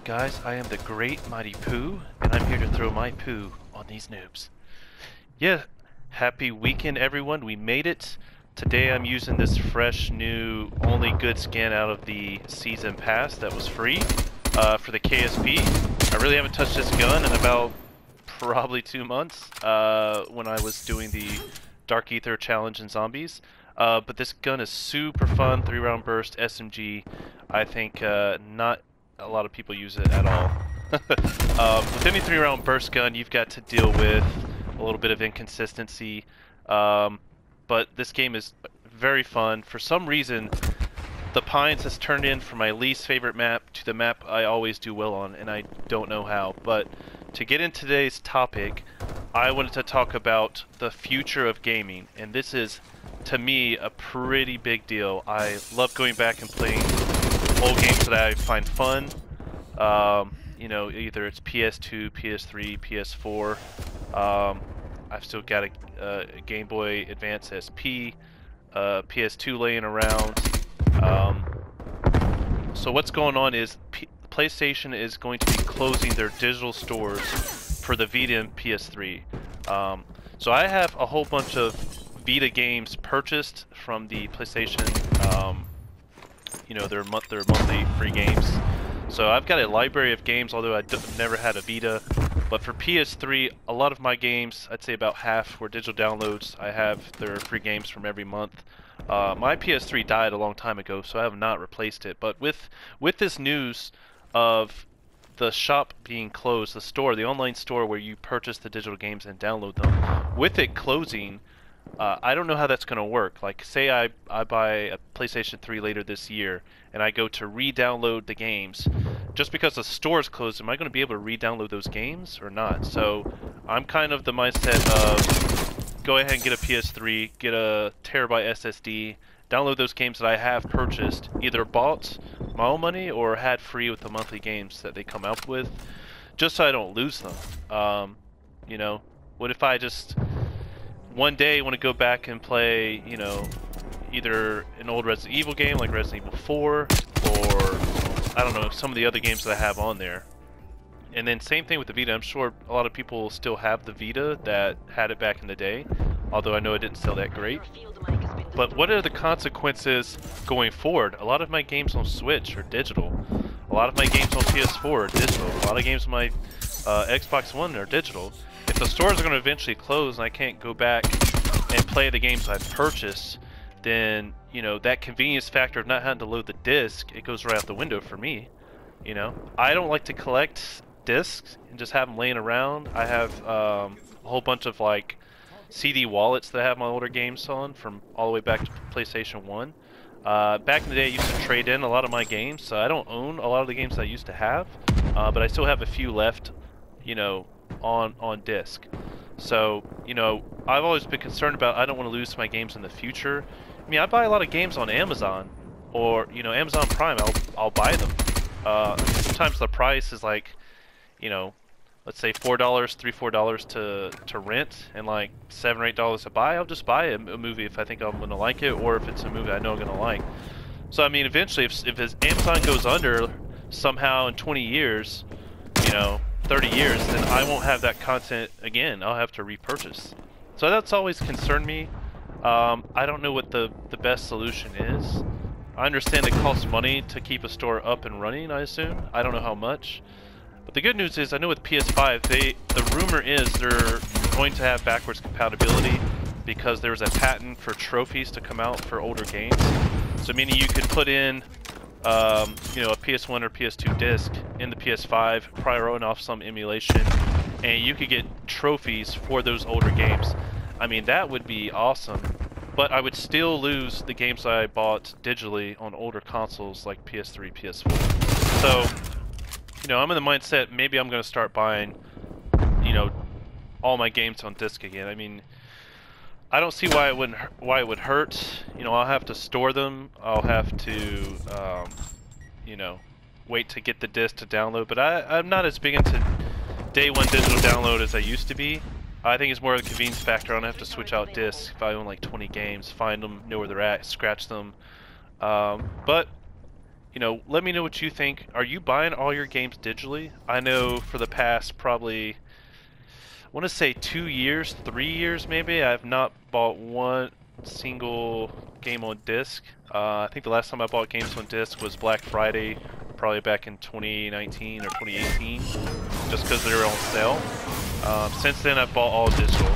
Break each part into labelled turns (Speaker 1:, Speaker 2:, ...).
Speaker 1: guys? I am the Great Mighty Pooh, and I'm here to throw my poo on these noobs. Yeah, happy weekend everyone, we made it. Today I'm using this fresh new only good skin out of the season pass that was free for the KSP. I really haven't touched this gun in about probably 2 months when I was doing the Dark Ether challenge in Zombies. But this gun is super fun, 3-round burst, SMG. I think not a lot of people use it at all. With any 3-round burst gun, you've got to deal with a little bit of inconsistency. But this game is very fun. For some reason, The Pines has turned in from my least favorite map to the map I always do well on, and I don't know how. But to get into today's topic, I wanted to talk about the future of gaming, and this is, to me, a pretty big deal. I love going back and playing old games that I find fun. You know, either it's PS2, PS3, PS4. I've still got a Game Boy Advance SP, PS2 laying around. So what's going on is PlayStation is going to be closing their digital stores for the Vita and PS3. So I have a whole bunch of Vita games purchased from the PlayStation, you know, their monthly free games. So I've got a library of games, although I've never had a Vita. But for PS3, a lot of my games, I'd say about half, were digital downloads. I have their free games from every month. My PS3 died a long time ago, so I have not replaced it. But with this news of the shop being closed, the store, the online store where you purchase the digital games and download them, with it closing, I don't know how that's going to work. Like, say I buy a PlayStation 3 later this year, and I go to re-download the games. Just because the store is closed, am I going to be able to re-download those games or not? So I'm kind of the mindset of go ahead and get a PS3, get a terabyte SSD, download those games that I have purchased, either bought my own money or had free with the monthly games that they come out with, just so I don't lose them. You know, what if I just one day want to go back and play, you know, either an old Resident Evil game like Resident Evil 4, or I don't know, some of the other games that I have on there. And then same thing with the Vita. I'm sure a lot of people still have the Vita that had it back in the day, although I know it didn't sell that great. But what are the consequences going forward? A lot of my games on Switch are digital. A lot of my games on PS4 are digital. A lot of games on my Xbox One are digital. If the stores are going to eventually close and I can't go back and play the games I've purchased, then, you know, that convenience factor of not having to load the disc, it goes right out the window for me. You know, I don't like to collect discs and just have them laying around. I have a whole bunch of like CD wallets that I have my older games on from all the way back to PlayStation 1. Back in the day I used to trade in a lot of my games, so I don't own a lot of the games I used to have, but I still have a few left, you know, on disc. So, you know, I've always been concerned about, I don't want to lose my games in the future. I mean, I buy a lot of games on Amazon, or, you know, Amazon Prime. I'll buy them. Sometimes the price is like, you know, let's say $4, $3-4 to rent, and like $7 or $8 to buy. I'll just buy a movie if I think I'm gonna like it, or if it's a movie I know I'm gonna like. So I mean, eventually, if Amazon goes under somehow in 20 years, you know, 30 years, then I won't have that content again. I'll have to repurchase. So that's always concerned me. I don't know what the best solution is. I understand it costs money to keep a store up and running, I assume. I don't know how much. But the good news is, I know with PS5, the rumor is they're going to have backwards compatibility because there was a patent for trophies to come out for older games. So meaning you could put in, you know, a PS1 or PS2 disc in the PS5, probably run off some emulation, and you could get trophies for those older games. I mean, that would be awesome, but I would still lose the games I bought digitally on older consoles like PS3, PS4. So, you know, I'm in the mindset, maybe I'm going to start buying, you know, all my games on disc again. I mean, I don't see why it would hurt. You know, I'll have to store them. I'll have to, you know, wait to get the disc to download. But I'm not as big into day one digital download as I used to be. I think it's more of a convenience factor. I don't have to switch out discs if I own like 20 games, find them, know where they're at, scratch them. But you know, let me know what you think. Are you buying all your games digitally? I know for the past probably, I want to say 2 years, 3 years maybe, I've not bought one single game on disc. I think the last time I bought games on disc was Black Friday, probably back in 2019 or 2018, just because they were on sale. Since then, I've bought all digital.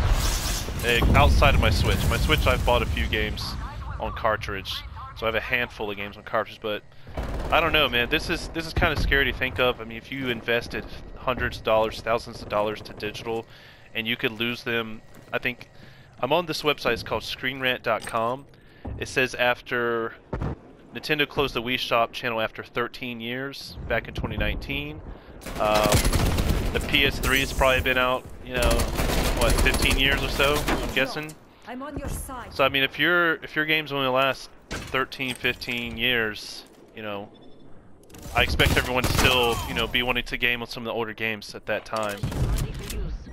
Speaker 1: Outside of my Switch. My Switch, I've bought a few games on cartridge, so I have a handful of games on cartridge. But I don't know, man. This is kind of scary to think of. I mean, if you invested hundreds of dollars, thousands of dollars to digital, and you could lose them. I think I'm on this website. It's called ScreenRant.com. It says after Nintendo closed the Wii Shop channel after 13 years back in 2019. The PS3 has probably been out, you know, what, 15 years or so, I'm guessing.
Speaker 2: I'm on your side.
Speaker 1: So I mean, if your games only last 13, 15 years, you know, I expect everyone to still, you know, be wanting to game on some of the older games at that time.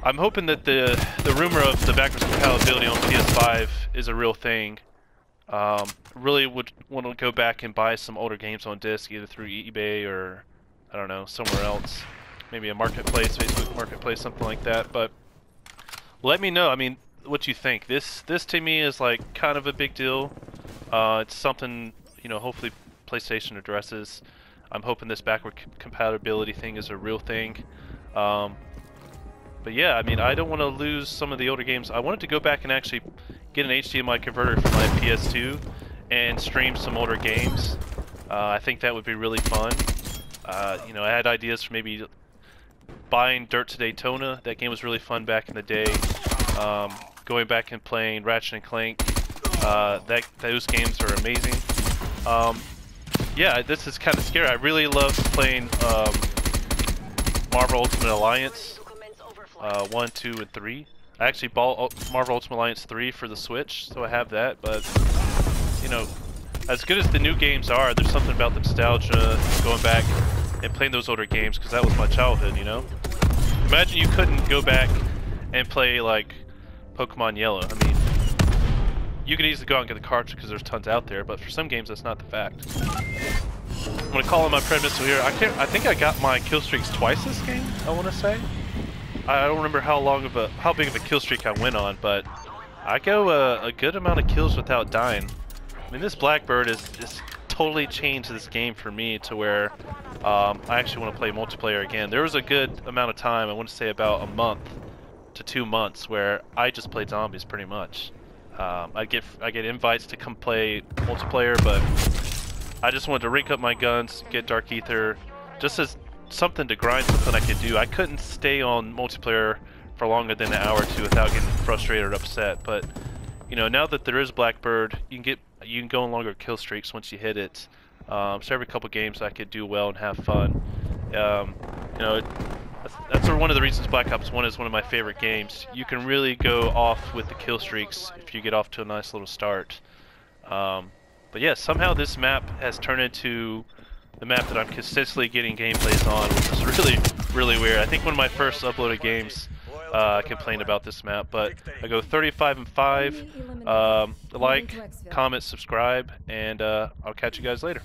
Speaker 1: I'm hoping that the rumor of the backwards compatibility on PS5 is a real thing. Really would want to go back and buy some older games on disc, either through eBay or, I don't know, somewhere else. Maybe a marketplace, Facebook marketplace, something like that. But let me know, I mean, what you think. This to me is like kind of a big deal. It's something, you know, hopefully PlayStation addresses. I'm hoping this backward compatibility thing is a real thing. But yeah, I mean, I don't want to lose some of the older games. I wanted to go back and actually get an HDMI converter for my PS2 and stream some older games. I think that would be really fun. You know, I had ideas for maybe buying Dirt to Daytona. That game was really fun back in the day. Going back and playing Ratchet and Clank. Those games are amazing. Yeah, this is kind of scary. I really love playing Marvel Ultimate Alliance 1, 2, and 3. I actually bought Marvel Ultimate Alliance 3 for the Switch, so I have that. But you know, as good as the new games are, there's something about the nostalgia, going back and playing those older games, because that was my childhood, you know? Imagine you couldn't go back and play, like, Pokemon Yellow. I mean, you could easily go out and get the cartridge because there's tons out there, but for some games that's not the fact. I'm going to call in my Pred Missile here. I think I got my kill streaks twice this game, I want to say. I don't remember how big of a kill streak I went on, but I go a good amount of kills without dying. I mean, this Blackbird is totally changed this game for me to where I actually want to play multiplayer again. There was a good amount of time, I want to say about a month to 2 months, where I just played zombies pretty much. I get invites to come play multiplayer, but I just wanted to rank up my guns, get Dark Ether, just as something to grind, something I could do. I couldn't stay on multiplayer for longer than an hour or two without getting frustrated or upset. But you know, now that there is Blackbird, you can go on longer kill streaks once you hit it. So every couple games I could do well and have fun. You know, that's one of the reasons Black Ops 1 is one of my favorite games. You can really go off with the kill streaks if you get off to a nice little start. But yeah, somehow this map has turned into the map that I'm consistently getting gameplays on, which is really, really weird. I think one of my first uploaded games I complained about this map, but I go 35 and 5. Like, comment, subscribe, and I'll catch you guys later.